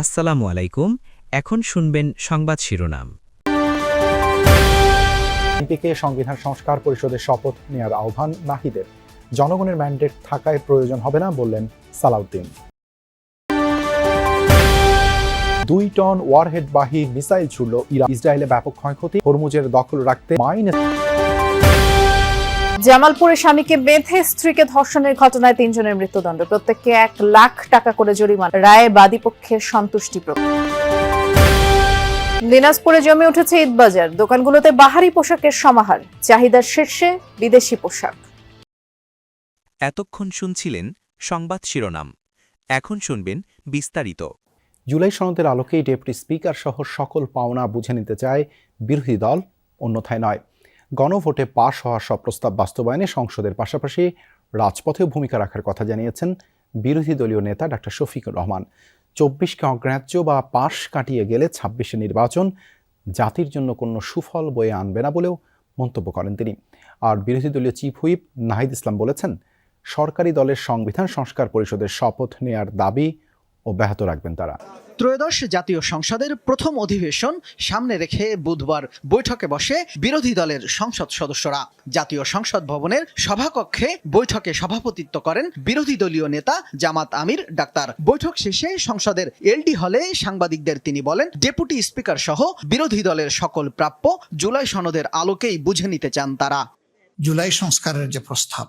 আসসালামু আলাইকুম। এখন শুনবেন সংবাদ শিরোনাম। বিএনপিকে সংবিধান সংস্কার পরিষদের শপথ নেওয়ার আহ্বান নাহিদের। জনগণের ম্যান্ডেট থাকায় প্রয়োজন হবে না বললেন সালাউদ্দিন। 2 টন ওয়ারহেডবাহী মিসাইল ছুড়ল ইরান। ইসরায়েলে ব্যাপক ক্ষয়ক্ষতি। হরমুজের দখল রাখতে জামালপুরে স্বামীকে বেঁধে স্ত্রীকে ধর্ষণের ঘটনায় 3 জনের মৃত্যুদণ্ড, প্রত্যেককে 1 লাখ টাকা করে জরিমানা। রায়ে বাদীপক্ষের সন্তুষ্টি প্রকাশ। দিনাজপুরে জমে উঠেছে ঈদবাজার, দোকানগুলোতে বাহারি পোশাকের সমাহার, চাহিদার শীর্ষে বিদেশি পোশাক। এতক্ষণ শুনছিলেন সংবাদ শিরোনাম। এখন শুনবেন বিস্তারিত। জুলাই সনদের আলোকেই ডেপুটি স্পিকার সহ সকল পাওনা বুঝে নিতে চায় বিরোধী দল, অন্যথায় নয়। গণভোটে পাশ হওয়া সব প্রস্তাব বাস্তবায়নে সংসদের পাশাপাশি রাজপথেও ভূমিকা রাখার কথা জানিয়েছেন বিরোধী দলীয় নেতা ডাক্তার শফিকুর রহমান। 24কে অগ্রাহ্য বা পাশ কাটিয়ে গেলে 26শে নির্বাচন জাতির জন্য কোনো সুফল বয়ে আনবে না বলেও মন্তব্য করেন তিনি। আর বিরোধী দলীয় চিফ হুইপ নাহিদ ইসলাম বলেছেন, সরকারি দলের সংবিধান সংস্কার পরিষদের শপথ নেয়ার দাবি অব্যাহত রাখবেন তারা। ত্রয়োদশ জাতীয় সংসদের প্রথম অধিবেশন সামনে রেখে বুধবার বৈঠকে বসে বিরোধী দলের সংসদ সদস্যরা। জাতীয় সংসদ ভবনের সভাকক্ষে বৈঠকে সভাপতিত্ব করেন বিরোধী দলীয় নেতা জামাত আমির ডাক্তার। বৈঠক শেষে সংসদের এলডি হলে সাংবাদিকদের তিনি বলেন, ডেপুটি স্পিকার সহ বিরোধী দলের সকল প্রাপ্য জুলাই সনদের আলোকেই বুঝে নিতে চান তারা। জুলাই সংস্কারের যে প্রস্তাব,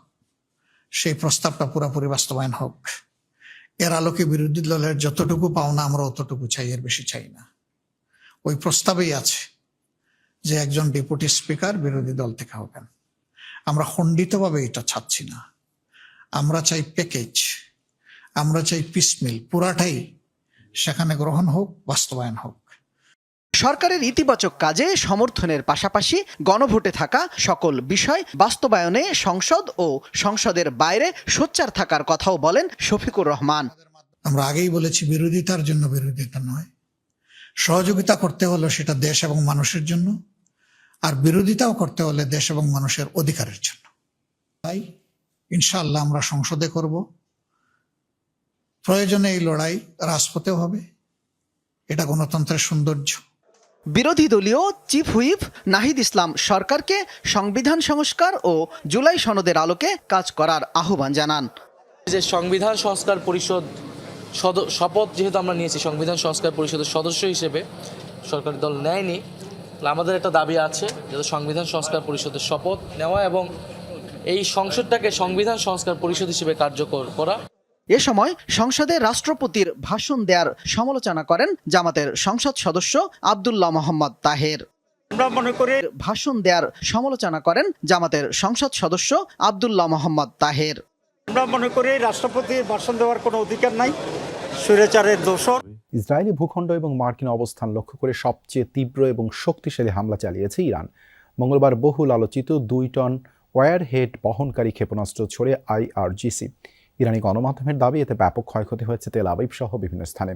সেই প্রস্তাবটা পুরোপুরি বাস্তবায়ন হোক। এর আলোকে বিরোধী দলের যতটুকু পাওনা আমরা অতটুকু চাই, এর বেশি চাই না। ওই প্রস্তাবেই আছে যে একজন ডেপুটি স্পিকার বিরোধী দল থেকে হবেন। আমরা খণ্ডিতভাবে এটা চাচ্ছি না, আমরা চাই প্যাকেজ, আমরা চাই পিসমিল, পুরাটাই সেখানে গ্রহণ হোক, বাস্তবায়ন হোক। সরকারের ইতিবাচক কাজে সমর্থনের পাশাপাশি গণভোটে থাকা সকল বিষয় বাস্তবায়নে সংসদ ও সংসদের বাইরে সোচ্চার থাকার কথাও বলেন শফিকুর রহমান। আমরা আগেই বলেছি, বিরোধিতার জন্য বিরোধিতা নয়, সহযোগিতা করতে হলে সেটা দেশ এবং মানুষের জন্য, আর বিরোধিতাও করতে হলে দেশ এবং মানুষের অধিকারের জন্য। তাই ইনশাআল্লাহ আমরা সংসদে করব, প্রয়োজনে এই লড়াই রাজপথেও হবে। এটা গণতন্ত্রের সৌন্দর্য। বিরোধী দলীয় চিফ হুইপ নাহিদ ইসলাম সরকারকে সংবিধান সংস্কার ও জুলাই সনদের আলোকে কাজ করার আহ্বান জানান। যে সংবিধান সংস্কার পরিষদ শপথ যেহেতু আমরা নিয়েছি সংবিধান সংস্কার পরিষদের সদস্য হিসেবে, সরকারি দল নেয়নি, আমাদের একটা দাবি আছে যাতে সংবিধান সংস্কার পরিষদের শপথ নেওয়া এবং এই সংসদটাকে সংবিধান সংস্কার পরিষদ হিসেবে কার্যকর করা। এ সময় সংসদে রাষ্ট্রপতির ভাষণ দেওয়ার সমালোচনা করেন জামাতের সংসদ সদস্য আব্দুল্লাহ মোহাম্মদ তাহের। আমরা মনে করি ভাষণ দেওয়ার সমালোচনা করেন জামাতের সংসদ সদস্য আব্দুল্লাহ মোহাম্মদ তাহের। আমরা মনে করি রাষ্ট্রপতির ভাষণ দেওয়ার কোনো অধিকার নাই, স্বৈরাচারের দোষর। ইসরায়েলি ভূখণ্ড এবং মার্কিন অবস্থান লক্ষ্য করে সবচেয়ে তীব্র এবং শক্তিশালী হামলা চালিয়েছে ইরান। মঙ্গলবার বহুল আলোচিত 2 টন ওয়ারহেড বহনকারী ক্ষেপণাস্ত্র ছড়ে IRGC। ইরানি গণমাধ্যমের দাবি, এতে ব্যাপক ক্ষয়ক্ষতি হয়েছে তেল আবিব সহ বিভিন্ন স্থানে।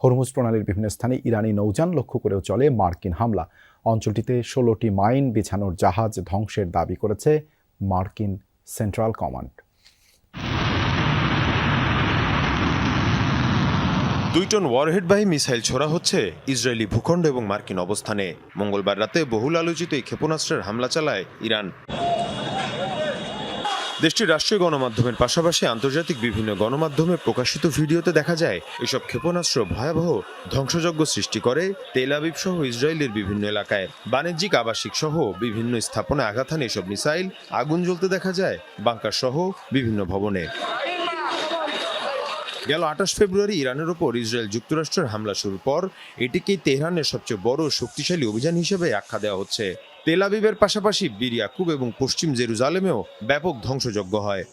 হরমুজ প্রণালীর বিভিন্ন স্থানে ইরানি নৌযান লক্ষ্য করেও চলে মার্কিন হামলা। অঞ্চলটিতে 16টি মাইন বিছানোর জাহাজ ধ্বংসের দাবি করেছে মার্কিন সেন্ট্রাল কমান্ড। 2 টন ওয়ারহেডবাহী মিসাইল ছোড়া হচ্ছে ইসরায়েলি ভূখণ্ড এবং মার্কিন অবস্থানে। মঙ্গলবার রাতে বহুল আলোচিত এই ক্ষেপণাস্ত্রের হামলা চালায় ইরান। দেশটির রাষ্ট্রীয় গণমাধ্যমের পাশাপাশি আন্তর্জাতিক বিভিন্ন গণমাধ্যমে প্রকাশিত ভিডিওতে দেখা যায় এসব ক্ষেপণাস্ত্র ভয়াবহ ধ্বংসযজ্ঞ সৃষ্টি করে তেল আবিব সহ ইসরায়েলের বিভিন্ন এলাকায়। বাণিজ্যিক, আবাসিক সহ বিভিন্ন স্থাপনায় আঘাত হানে এসব মিসাইল। আগুন জ্বলতে দেখা যায় বাংকার সহ বিভিন্ন ভবনে। গেল 28 ফেব্রুয়ারি ইরানের ওপর ইসরায়েল যুক্তরাষ্ট্রের হামলা শুরুর পর এটিকেই তেহরানের সবচেয়ে বড় শক্তিশালী অভিযান হিসেবে আখ্যা দেওয়া হচ্ছে। তেল আবিবের পাশাপাশি বীর ইয়াকুব এবং পশ্চিম জেরুজালেমেও ব্যাপক ধ্বংসযজ্ঞ হয়।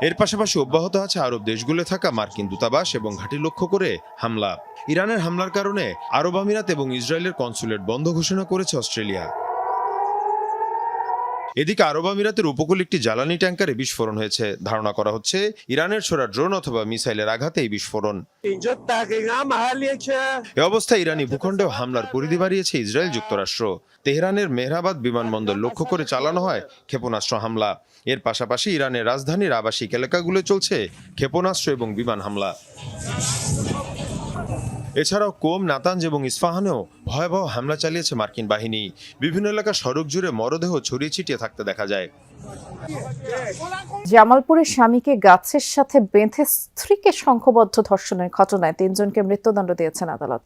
এর পাশাপাশি অব্যাহত আছে আরব দেশগুলোতে থাকা মার্কিন দূতাবাস এবং ঘাঁটি লক্ষ্য করে হামলা। ইরানের হামলার কারণে আরব আমিরাত এবং ইসরায়েলের কনসুলেট বন্ধ ঘোষণা করেছে অস্ট্রেলিয়া। এদিকে আরব আমিরাতের উপকূল একটি জ্বালানি ট্যাঙ্কারে বিস্ফোরণ হয়েছে। ধারণা করা হচ্ছে ইরানের ছোড়া ড্রোন অথবা মিসাইলের আঘাতে এই বিস্ফোরণ। এ অবস্থায় ইরানি ভূখণ্ডেও হামলার পরিধি বাড়িয়েছে ইসরায়েল যুক্তরাষ্ট্র। তেহরানের মেহরাবাদ বিমানবন্দর লক্ষ্য করে চালানো হয় ক্ষেপণাস্ত্র হামলা। এর পাশাপাশি ইরানের রাজধানীর আবাসিক এলাকাগুলো চলছে ক্ষেপণাস্ত্র এবং বিমান হামলা। এছাড়াও কোম, নাতাঞ্জ এবং ইস্পাহানেও ভয়াবহ হামলা চালিয়েছে মার্কিন বাহিনী। বিভিন্ন এলাকা সড়ক জুড়ে মরদেহ ছড়িয়ে ছিটিয়ে থাকতে দেখা যায়। জামালপুরের স্বামীকে গাছের সাথে বেঁধে স্ত্রীকে সংঘবদ্ধ ধর্ষণের ঘটনায় 3 জনকে মৃত্যুদণ্ড দিয়েছেন আদালত।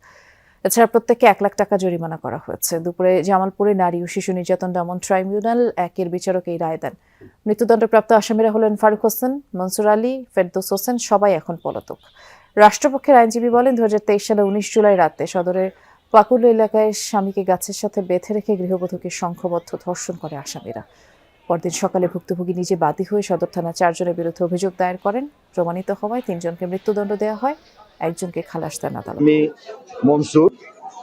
এছাড়া প্রত্যেককে 1 লাখ টাকা জরিমানা করা হয়েছে। দুপুরে জামালপুরে নারী ও শিশু নির্যাতন দমন ট্রাইব্যুনাল 1-এর বিচারক এই রায় দেন। মৃত্যুদণ্ডপ্রাপ্ত আসামিরা হলেন ফারুক হোসেন, মনসুর আলী, ফেরদৌস হোসেন, সবাই এখন পলাতক। রাষ্ট্রপক্ষের আইনজীবী বলেন 2023 সালে 19 জুলাই রাতে সদরের পাকুল এলাকায় স্বামীকে গাছের সাথে বেঁধে রেখে গৃহবধূকে সংঘবদ্ধ ধর্ষণ করে আসামিরা। পরদিন সকালে ভুক্তভোগী নিজে বাদী হয়ে সদর থানা 4 জনের বিরুদ্ধে অভিযোগ দায়ের করেন। প্রমাণিত হওয়ায় 3 জনকে মৃত্যুদণ্ড দেওয়া হয়, 1 জনকে খালাস দেন আদালত। আমি মনসুর,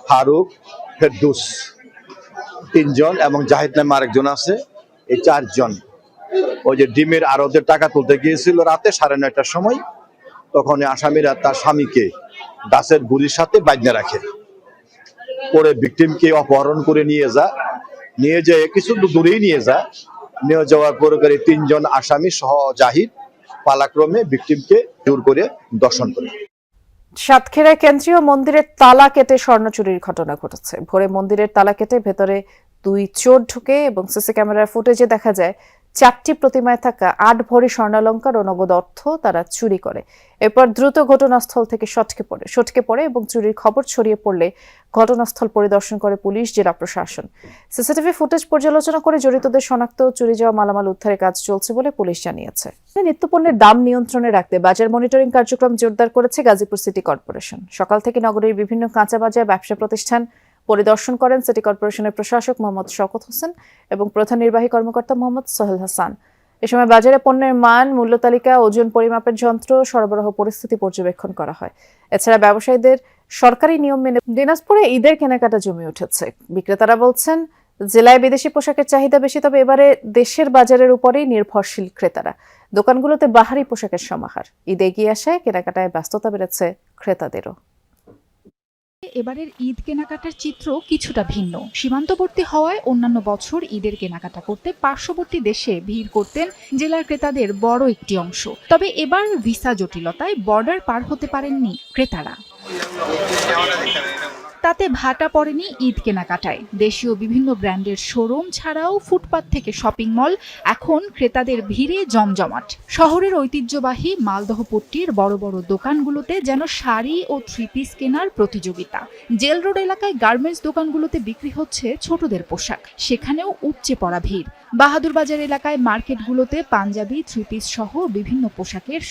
ফারুক, ফেরদৌস 3 জন এবং জাহিদ নামে আরেকজন আছে। এই 4 জন ওই যে ডিমের আড়তের টাকা তুলতে গিয়েছিল রাতে 9:30টার সময়। তখন আসামিরা তার স্বামীকে গাছের গুড়ির সাথে বাঁধে রাখে। পরে ভিকটিমকে অপহরণ করে নিয়ে যায় কিছু দূরেই নিয়ে যাওয়ার পরে 3 জন আসামি সহ জাহিদ পালাক্রমে ভিকটিমকে জোর করে দর্শন করে। সাতক্ষীরায় কেন্দ্রীয় মন্দিরের তালা কেটে স্বর্ণ চুরির ঘটনা ঘটেছে। ভোরে মন্দিরের তালা কেটে ভেতরে 2 চোর ঢুকে এবং সিসি ক্যামেরার ফুটেজে দেখা যায় 4টি প্রতিমায় থাকা 8 ভরি স্বর্ণালংকার ও নগদ অর্থ তারা চুরি করে। এরপর দ্রুত ঘটনাস্থল থেকে সটকে পড়ে এবং চুরির খবর ছড়িয়ে পড়লে ঘটনাস্থল পরিদর্শন করে পুলিশ, জেলা প্রশাসন। সিসিটিভি ফুটেজ পর্যালোচনা করে জড়িতদের শনাক্ত ও চুরি যাওয়া মালামাল উদ্ধারের কাজ চলছে বলে পুলিশ জানিয়েছে। নিত্যপণ্যের দাম নিয়ন্ত্রণে রাখতে বাজার মনিটরিং কার্যক্রম জোরদার করেছে গাজীপুর সিটি কর্পোরেশন। সকাল থেকে নগরীর বিভিন্ন কাঁচা বাজার, ব্যবসা প্রতিষ্ঠান পরিদর্শন করেন সিটি কর্পোরেশনের প্রশাসক মোহাম্মদ শওকত হোসেন এবং প্রধান নির্বাহী কর্মকর্তা মোহাম্মদ সোহেল হাসান। এ সময় বাজারে পণ্যের মান, মূল্য তালিকা, ওজন পরিমাপের যন্ত্র, সরবরাহ পরিস্থিতি পর্যবেক্ষণ করা হয়। এছাড়া ব্যবসায়ীদের সরকারি নিয়ম মেনে দিনাজপুরে ঈদের কেনাকাটা জমে উঠেছে। বিক্রেতারা বলছেন জেলায় বিদেশি পোশাকের চাহিদা বেশি, তবে এবারে দেশের বাজারের উপরেই নির্ভরশীল ক্রেতারা। দোকানগুলোতে বাহারি পোশাকের সমাহার। ঈদ এগিয়ে আসায় কেনাকাটায় ব্যস্ততা বেড়েছে ক্রেতাদেরও। এবারের ঈদ কেনাকাটার চিত্র কিছুটা ভিন্ন। সীমান্তবর্তী হওয়ায় অন্যান্য বছর ঈদের কেনাকাটা করতে পার্শ্ববর্তী দেশে ভিড় করতেন জেলার ক্রেতাদের বড় একটি অংশ। তবে এবার ভিসা জটিলতায় বর্ডার পার হতে পারেননি ক্রেতারা। তাতে ভাটা পড়েনি ঈদ কেনাকাটায়। দেশীয় বিভিন্ন ব্র্যান্ডের শোরুম ছাড়াও ফুটপাত থেকে শপিং মল এখন ক্রেতাদের ভিড়ে জমজমাট। শহরের ঐতিহ্যবাহী মালদহপট্টির বড় বড় দোকানগুলোতে যেন শাড়ি ও 3 পিস কেনার প্রতিযোগিতা। জেল রোড এলাকায় গার্মেন্টস দোকানগুলোতে বিক্রি হচ্ছে ছোটদের পোশাক, সেখানেও উপচে পড়া ভিড়। বাহাদুরবাজার এলাকায় মার্কেটগুলোতে পাঞ্জাবি, 3 পিস সহ বিভিন্ন পোশাকের